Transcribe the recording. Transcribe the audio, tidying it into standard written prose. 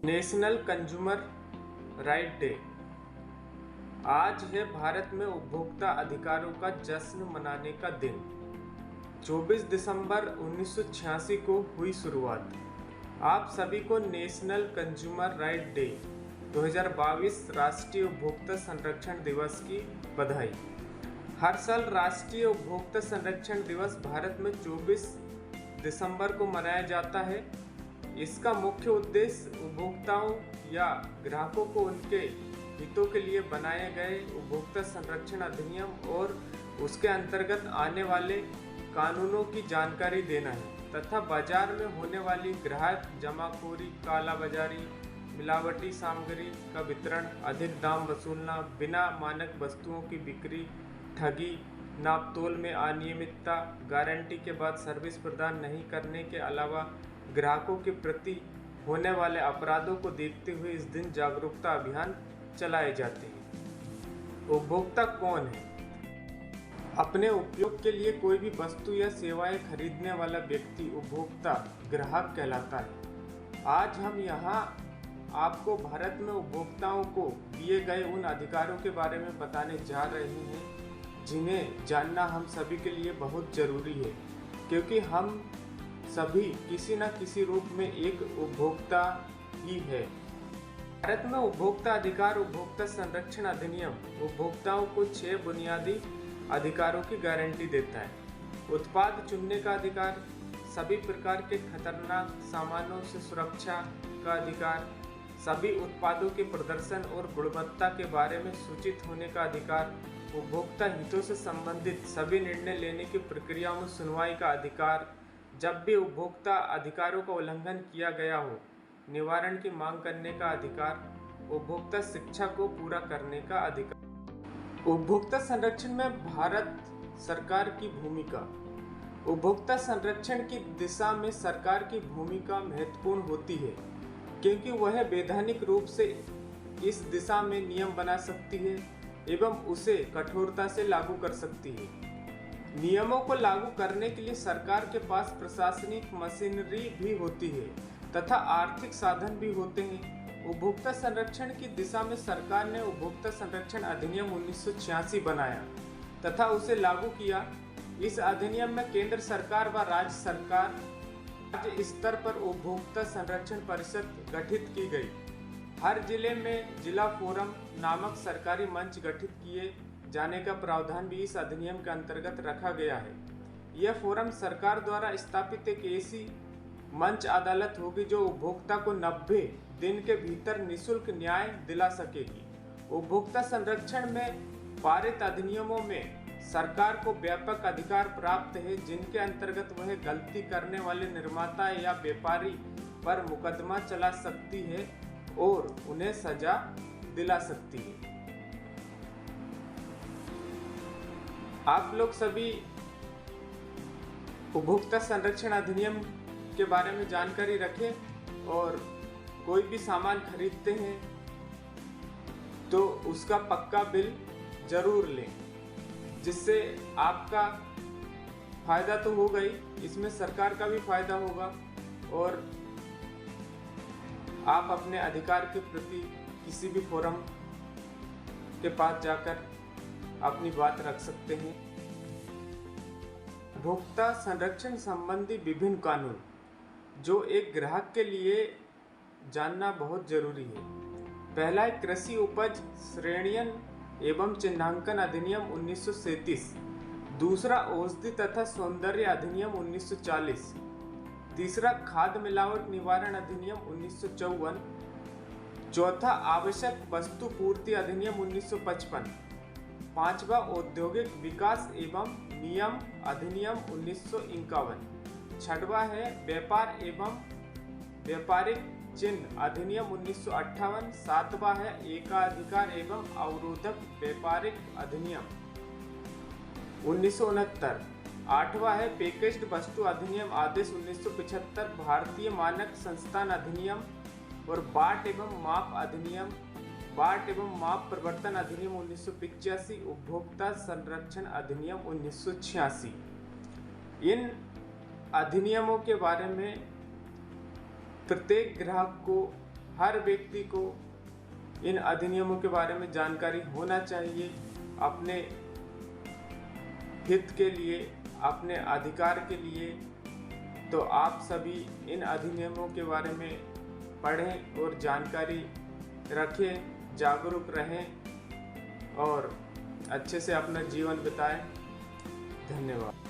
National consumer right day. आज है भारत में उपभोक्ता अधिकारों का जश्न मनाने का दिन। 24 दिसंबर 1986 को हुई शुरुआत। आप सभी को नेशनल कंज्यूमर राइट डे 2022 राष्ट्रीय उपभोक्ता संरक्षण दिवस की बधाई। हर साल राष्ट्रीय उपभोक्ता संरक्षण दिवस भारत में 24 दिसंबर को मनाया जाता है। इसका मुख्य उद्देश्य उपभोक्ताओं या ग्राहकों को उनके हितों के लिए बनाए गए उपभोक्ता संरक्षण अधिनियम और उसके अंतर्गत आने वाले कानूनों की जानकारी देना है तथा बाजार में होने वाली ग्राहक जमाखोरी, कालाबाजारी, मिलावटी सामग्री का वितरण, अधिक दाम वसूलना, बिना मानक वस्तुओं की बिक्री, ठगी, नापतोल में अनियमितता, गारंटी के बाद सर्विस प्रदान नहीं करने के अलावा ग्राहकों के प्रति होने वाले अपराधों को देखते हुए इस दिन जागरूकता अभियान चलाए जाते हैं। उपभोक्ता कौन है? अपने उपयोग के लिए कोई भी वस्तु या सेवाएं खरीदने वाला व्यक्ति उपभोक्ता ग्राहक कहलाता है। आज हम यहाँ आपको भारत में उपभोक्ताओं को दिए गए उन अधिकारों के बारे में बताने जा रहे हैं जिन्हें जानना हम सभी के लिए बहुत जरूरी है, क्योंकि हम सभी किसी न किसी रूप में एक उपभोक्ता ही है। भारत में उपभोक्ता अधिकार उपभोक्ता संरक्षण अधिनियम उपभोक्ताओं को 6 बुनियादी अधिकारों की गारंटी देता है। उत्पाद चुनने का अधिकार, सभी प्रकार के खतरनाक सामानों से सुरक्षा का अधिकार, सभी उत्पादों के प्रदर्शन और गुणवत्ता के बारे में सूचित होने का अधिकार, उपभोक्ता हितों से संबंधित सभी निर्णय लेने की प्रक्रियाओं में सुनवाई का अधिकार, जब भी उपभोक्ता अधिकारों का उल्लंघन किया गया हो निवारण की मांग करने का अधिकार, उपभोक्ता शिक्षा को पूरा करने का अधिकार। उपभोक्ता संरक्षण में भारत सरकार की भूमिका। उपभोक्ता संरक्षण की दिशा में सरकार की भूमिका महत्वपूर्ण होती है, क्योंकि वह वैधानिक रूप से इस दिशा में नियम बना सकती है एवं उसे कठोरता से लागू कर सकती है। नियमों को लागू करने के लिए सरकार के पास प्रशासनिक मशीनरी भी होती है तथा आर्थिक साधन भी होते हैं। उपभोक्ता संरक्षण की दिशा में सरकार ने उपभोक्ता संरक्षण अधिनियम 1986 बनाया तथा उसे लागू किया। इस अधिनियम में केंद्र सरकार व राज्य स्तर पर उपभोक्ता संरक्षण परिषद गठित की गई। हर जिले में जिला फोरम नामक सरकारी मंच गठित किए जाने का प्रावधान भी इस अधिनियम के अंतर्गत रखा गया है। यह फोरम सरकार द्वारा स्थापित एक ऐसी मंच अदालत होगी जो उपभोक्ता को 90 दिन के भीतर निःशुल्क न्याय दिला सकेगी। उपभोक्ता संरक्षण में पारित अधिनियमों में सरकार को व्यापक अधिकार प्राप्त है, जिनके अंतर्गत वह गलती करने वाले निर्माता या व्यापारी पर मुकदमा चला सकती है और उन्हें सजा दिला सकती है। आप लोग सभी उपभोक्ता संरक्षण अधिनियम के बारे में जानकारी रखें और कोई भी सामान खरीदते हैं तो उसका पक्का बिल जरूर लें, जिससे आपका फायदा तो होगा ही, इसमें सरकार का भी फायदा होगा और आप अपने अधिकार के प्रति किसी भी फोरम के पास जाकर अपनी बात रख सकते हैं। उपभोक्ता संरक्षण संबंधी विभिन्न कानून जो एक ग्राहक के लिए जानना बहुत जरूरी है। पहला है कृषि उपज श्रेणियन एवं चिन्हांकन अधिनियम 1937। दूसरा औषधि तथा सौंदर्य अधिनियम 1940। तीसरा खाद्य मिलावट निवारण अधिनियम 1954। चौथा आवश्यक वस्तु पूर्ति अधिनियम 1955। पांचवा औद्योगिक विकास एवं नियम अधिनियम 1951। छठवां है व्यापार एवं व्यापारिक चिन्ह अधिनियम 1958। सातवां है एकाधिकार एवं अवरोधक व्यापारिक अधिनियम 1969। आठवां है पैकेज्ड वस्तु अधिनियम आदेश 1975। भारतीय मानक संस्थान अधिनियम और बाट एवं माप अधिनियम, बाट एवं माप प्रवर्तन अधिनियम 1985। उपभोक्ता संरक्षण अधिनियम 1986। इन अधिनियमों के बारे में प्रत्येक ग्राहक को हर व्यक्ति को इन अधिनियमों के बारे में जानकारी होना चाहिए, अपने हित के लिए, अपने अधिकार के लिए। तो आप सभी इन अधिनियमों के बारे में पढ़ें और जानकारी रखें, जागरूक रहें और अच्छे से अपना जीवन बिताएं। धन्यवाद।